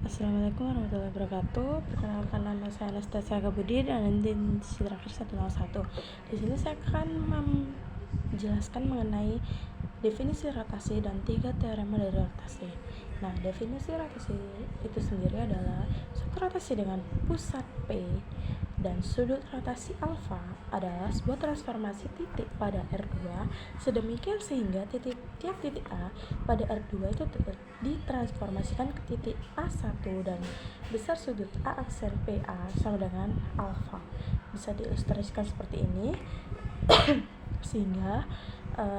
Assalamualaikum warahmatullahi wabarakatuh. Perkenalkan, nama saya Anastasia Kabudi dan identitas terakhir 101. Di sini saya akan menjelaskan mengenai definisi rotasi dan 3 teorema dari rotasi. Nah, definisi rotasi itu sendiri adalah suatu rotasi dengan pusat P dan sudut rotasi alfa adalah sebuah transformasi titik pada R2 sedemikian sehingga tiap titik A pada R2 itu ditransformasikan ke titik A1 dan besar sudut A aksen PA sama dengan alfa. Bisa diilustrasikan seperti ini. Sehingga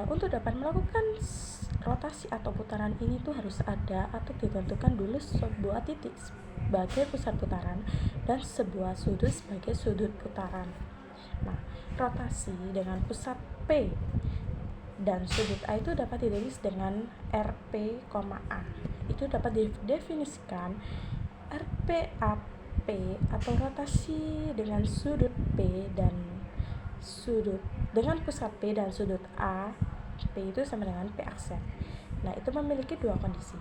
untuk dapat melakukan rotasi atau putaran ini tuh harus ada atau ditentukan dulu sebuah titik sebagai pusat putaran dan sebuah sudut sebagai sudut putaran. Nah, rotasi dengan pusat P dan sudut A itu dapat ditulis dengan RP, A. Itu dapat didefinisikan RPAP atau rotasi dengan sudut P dan sudut dengan pusat P dan sudut A P itu sama dengan P aksen. Nah, itu memiliki dua kondisi.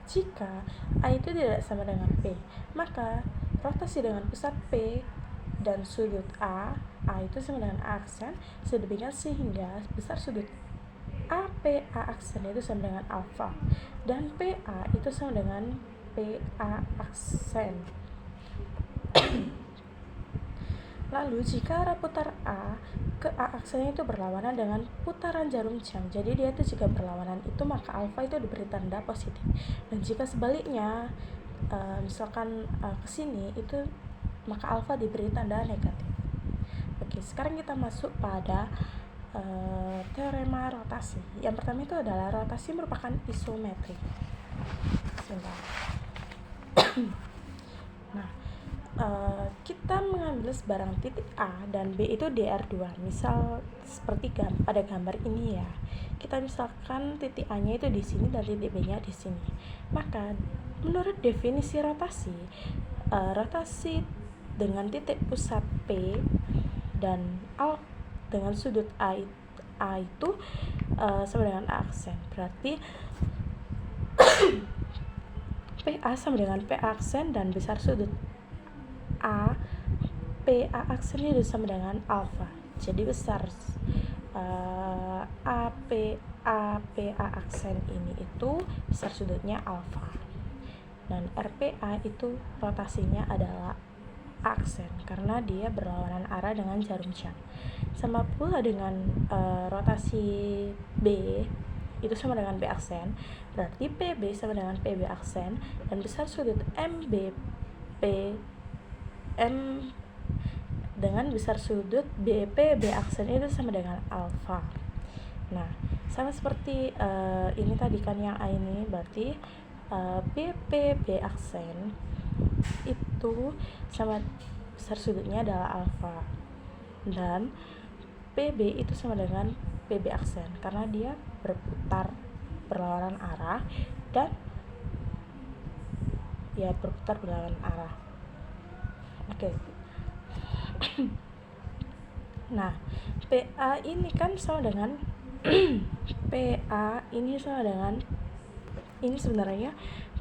Jika A itu tidak sama dengan P, maka rotasi dengan pusat P dan sudut A itu sama dengan A aksen, sedemikian sehingga besar sudut APA aksen itu sama dengan alfa dan PA itu sama dengan PA aksen. Lalu jika arah putar A ke A aksennya itu berlawanan dengan putaran jarum jam, jadi dia itu jika berlawanan itu maka alfa itu diberi tanda positif, dan jika sebaliknya misalkan ke sini itu maka alfa diberi tanda negatif. Oke, sekarang kita masuk pada teorema rotasi. Yang pertama itu adalah rotasi merupakan isometri. Sebentar. Nah, kita mengambil sebarang titik A dan B itu di R2. Misal seperti pada gambar ini ya. Kita misalkan titik A-nya itu di sini dan titik B-nya di sini. Maka menurut definisi rotasi, rotasi dengan titik pusat P dan dengan sudut A itu sama dengan A aksen. Berarti PA sama dengan P aksen dan besar sudut A PA aksen itu sama dengan alfa. Jadi besar PA aksen ini itu besar sudutnya alfa. Dan RPA itu rotasinya adalah aksen karena dia berlawanan arah dengan jarum jam. Sama pula dengan rotasi B itu sama dengan B aksen, berarti PB sama dengan PB aksen dan besar sudut M dengan besar sudut BP B aksen itu sama dengan alfa. Nah, sama seperti ini tadi kan yang A ini, berarti BP B aksen itu sama besar sudutnya adalah alfa dan PB itu sama dengan PB aksen karena dia berputar berlawanan arah dan ya berputar berlawanan arah. Oke. Nah, PA ini kan sama dengan PA ini sama dengan ini sebenarnya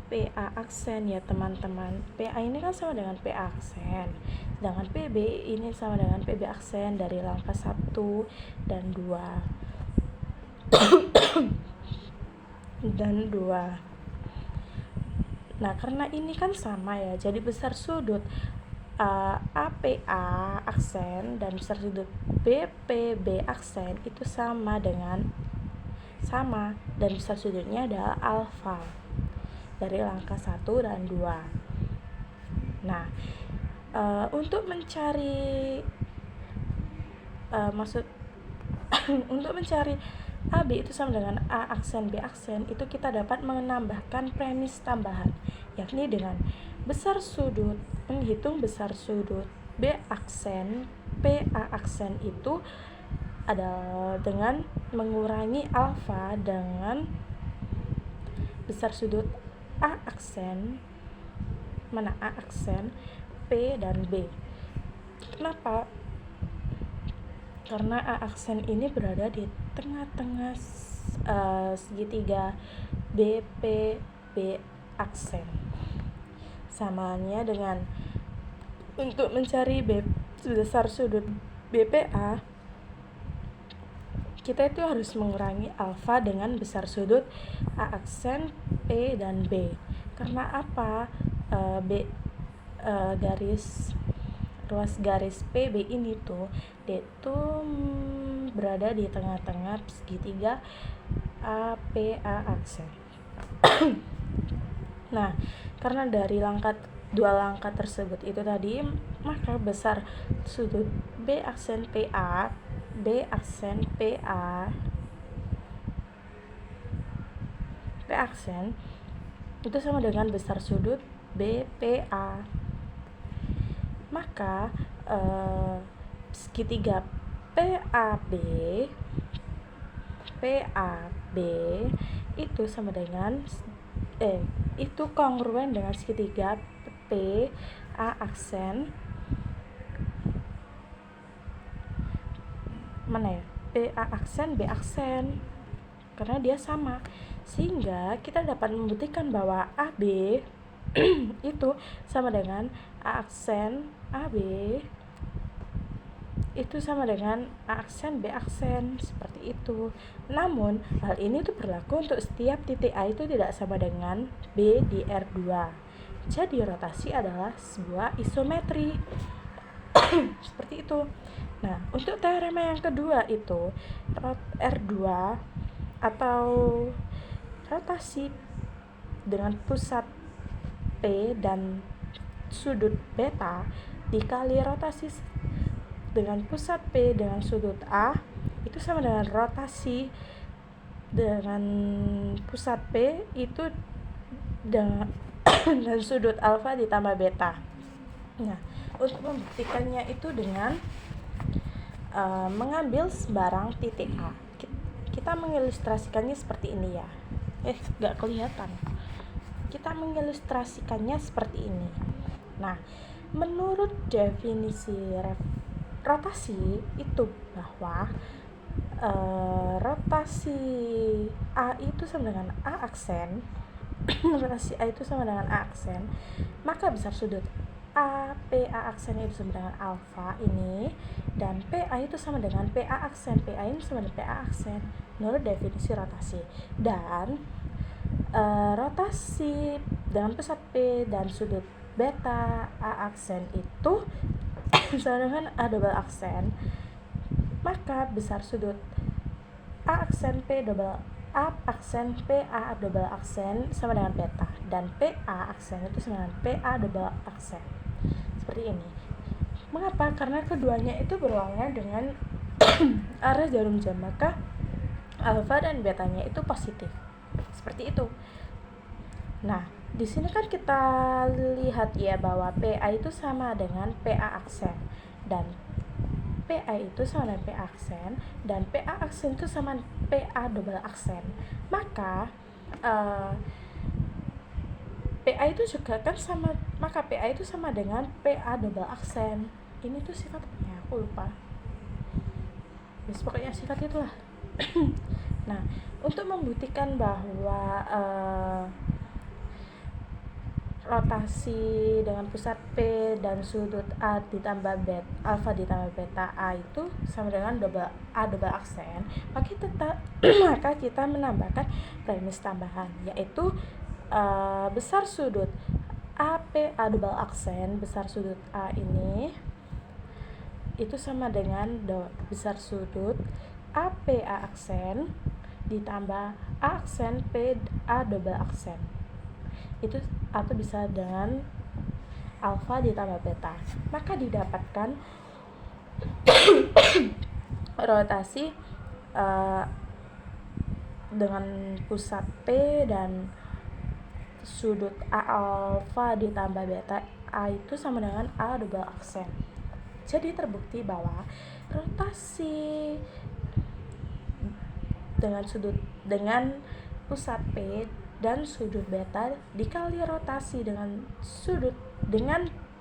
PA aksen ya teman-teman. PA ini kan sama dengan PA aksen. Sedangkan PB ini sama dengan PB aksen dari langkah 1 dan 2. dan 2. Nah, karena ini kan sama ya, jadi besar sudut APA aksen dan besar sudut BPB aksen itu sama dan besar sudutnya adalah alfa dari langkah 1 dan 2. Nah, untuk mencari untuk mencari AB itu sama dengan A aksen B aksen, itu kita dapat menambahkan premis tambahan, yakni dengan menghitung besar sudut B aksen PA aksen itu adalah dengan mengurangi alfa dengan besar sudut A aksen P dan B. Kenapa? Karena A aksen ini berada di tengah-tengah segitiga BP B aksen. Samanya dengan untuk mencari besar sudut BPA, kita itu harus mengurangi alfa dengan besar sudut A aksen, P, dan B. Karena apa? Ruas garis PB ini tuh dia tuh berada di tengah-tengah segitiga APA aksen. Nah, karena dari dua langkah tersebut itu tadi, maka besar sudut B aksen PA P aksen itu sama dengan besar sudut BPA. Maka segitiga PAB itu sama dengan itu kongruen dengan segitiga PA aksen PA aksen B aksen, karena dia sama, sehingga kita dapat membuktikan bahwa AB itu sama dengan A aksen AB itu sama dengan A aksen B aksen, seperti itu. Namun hal ini tuh berlaku untuk setiap titik A itu tidak sama dengan B di R2. Jadi rotasi adalah sebuah isometri. Seperti itu. Nah, untuk teorema yang kedua itu R2 atau rotasi dengan pusat P dan sudut beta dikali rotasi dengan pusat P dengan sudut A itu sama dengan rotasi dengan pusat P itu dengan sudut alfa ditambah beta. Nah, untuk membuktikannya itu dengan mengambil sebarang titik A. Kita mengilustrasikannya seperti ini ya. Gak kelihatan. Kita mengilustrasikannya seperti ini. Nah, menurut definisi rotasi itu bahwa rotasi A itu sama dengan A aksen rotasi A itu sama dengan A aksen, maka besar sudut PA aksen itu sama dengan alfa ini, dan PA itu sama dengan PA aksen. PA ini sama dengan PA aksen menurut definisi rotasi. Dan rotasi dengan pusat P dan sudut beta A aksen itu sama dengan A double aksen, maka besar sudut A aksen P double A aksen PA double aksen sama dengan beta, dan PA aksen itu sama dengan PA double aksen. Seperti ini. Mengapa? Karena keduanya itu berlawanan dengan arah jarum jam, maka alfa dan betanya itu positif. Seperti itu. Nah, di sini kan kita lihat ya bahwa PA itu sama dengan PA aksen, dan PA itu sama dengan PA aksen, dan PA aksen itu sama PA double aksen. Maka PA itu juga kan sama, maka PA itu sama dengan PA double aksen. Ini tuh sifatnya aku lupa. Pokoknya sifat itulah. Nah, untuk membuktikan bahwa rotasi dengan pusat P dan sudut A ditambah alfa ditambah beta A itu sama dengan A double aksen, maka kita menambahkan premis tambahan, yaitu besar sudut AP A double aksen, besar sudut A ini itu sama dengan besar sudut AP A aksen ditambah A aksen P A double aksen, itu atau bisa dengan alfa ditambah beta, maka didapatkan rotasi dengan pusat P dan sudut A alfa ditambah beta A itu sama dengan A double aksen. Jadi terbukti bahwa rotasi dengan pusat P dan sudut beta dikali rotasi dengan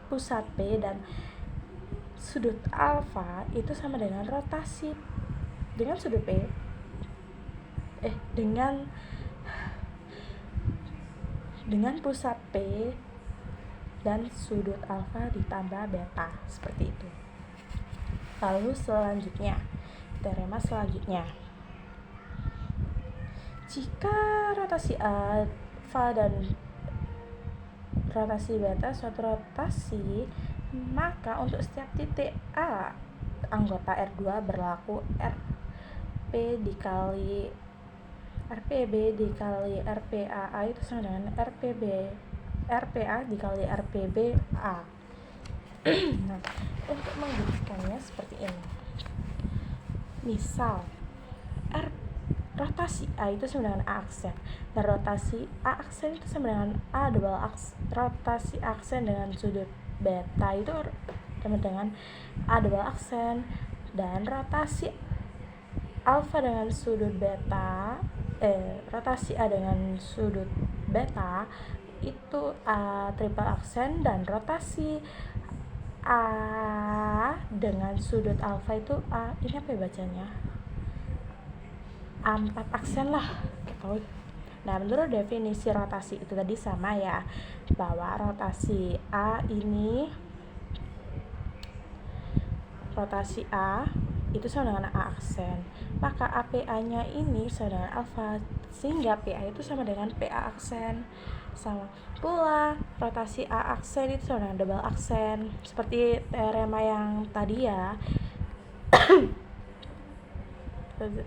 pusat P dan sudut alfa itu sama dengan rotasi dengan sudut P dengan pusat P dan sudut alfa ditambah beta, seperti itu. Lalu selanjutnya, teorema selanjutnya, jika rotasi alfa dan rotasi beta suatu rotasi, maka untuk setiap titik A anggota R2 berlaku RP dikali RPB dikali RPAA itu sama dengan RPA dikali RPBA. Nah, untuk membuktikannya seperti ini. Misal rotasi A itu sama dengan A aksen, dan rotasi A aksen itu sama dengan A double aksen. Rotasi aksen dengan sudut beta itu sama dengan A double aksen, dan rotasi alfa dengan sudut beta rotasi A dengan sudut beta itu A triple aksen, dan rotasi A dengan sudut alfa itu A, ini apa ya bacanya, A4 aksen lah gitu. Nah, menurut definisi rotasi itu tadi sama ya, bahwa rotasi A ini itu sama dengan A aksen, maka APA-nya ini sama dengan alfa, sehingga PA itu sama dengan PA aksen. Sama pula rotasi A aksen itu sama dengan double aksen, seperti teorema yang tadi ya.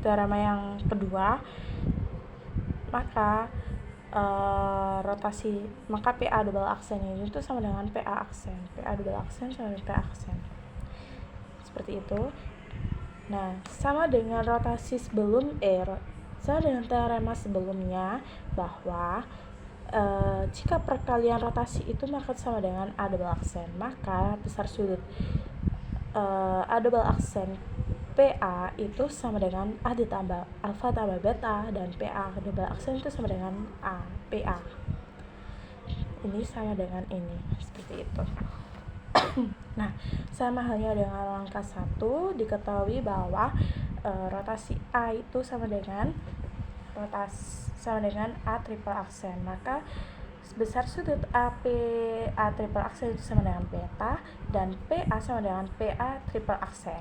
Teorema yang kedua, maka maka PA double aksen ini itu sama dengan PA aksen. PA double aksen sama dengan PA aksen, seperti itu. Nah, sama dengan sama dengan teorema sebelumnya, bahwa jika perkalian rotasi itu maka sama dengan A double aksen, maka besar sudut A double aksen PA itu sama dengan A ditambah alfa tambah beta, dan PA double aksen itu sama dengan A PA. Ini sama dengan ini, seperti itu. Nah, sama halnya dengan langkah 1, diketahui bahwa rotasi A itu sama dengan A triple aksen, maka besar sudut A triple aksen itu sama dengan beta, dan PA sama dengan PA triple aksen.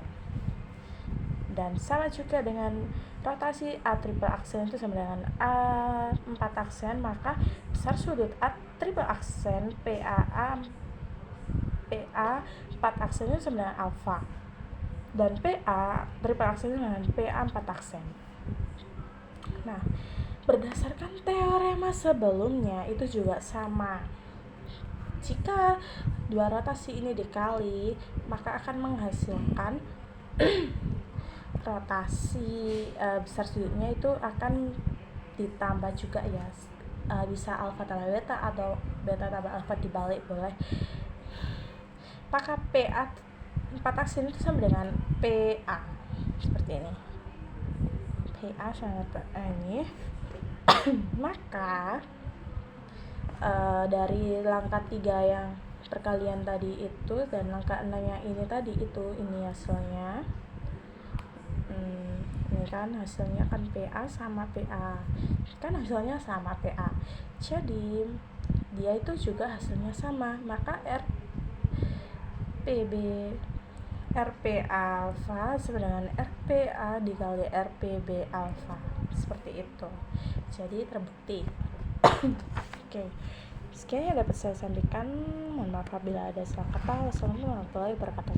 Dan sama juga dengan rotasi A triple aksen itu sama dengan A4 aksen, maka besar sudut A triple aksen PA 4 aksen itu sama dengan alfa, dan PA triple aksen itu sama dengan PA 4 aksen. Nah, berdasarkan teorema sebelumnya itu juga sama. Jika dua rotasi ini dikali, maka akan menghasilkan rotasi besar sudutnya itu akan ditambah juga ya, bisa alfa tambah beta atau beta tambah alfa dibalik boleh. Maka PA 4 aksen itu sama dengan PA, seperti ini. PA sama PA ini. Maka dari langkah 3 yang perkalian tadi itu dan langkah 6 yang ini tadi itu, ini hasilnya. Ini kan hasilnya kan PA sama PA, kan hasilnya sama PA, jadi dia itu juga hasilnya sama, maka RP alfa sama dengan RPA dikali RPB alfa, seperti itu. Jadi terbukti. Oke. Sekian yang dapat saya sampaikan. Mohon maaf apabila ada salah kata. Wassalamualaikum warahmatullahi wabarakatuh.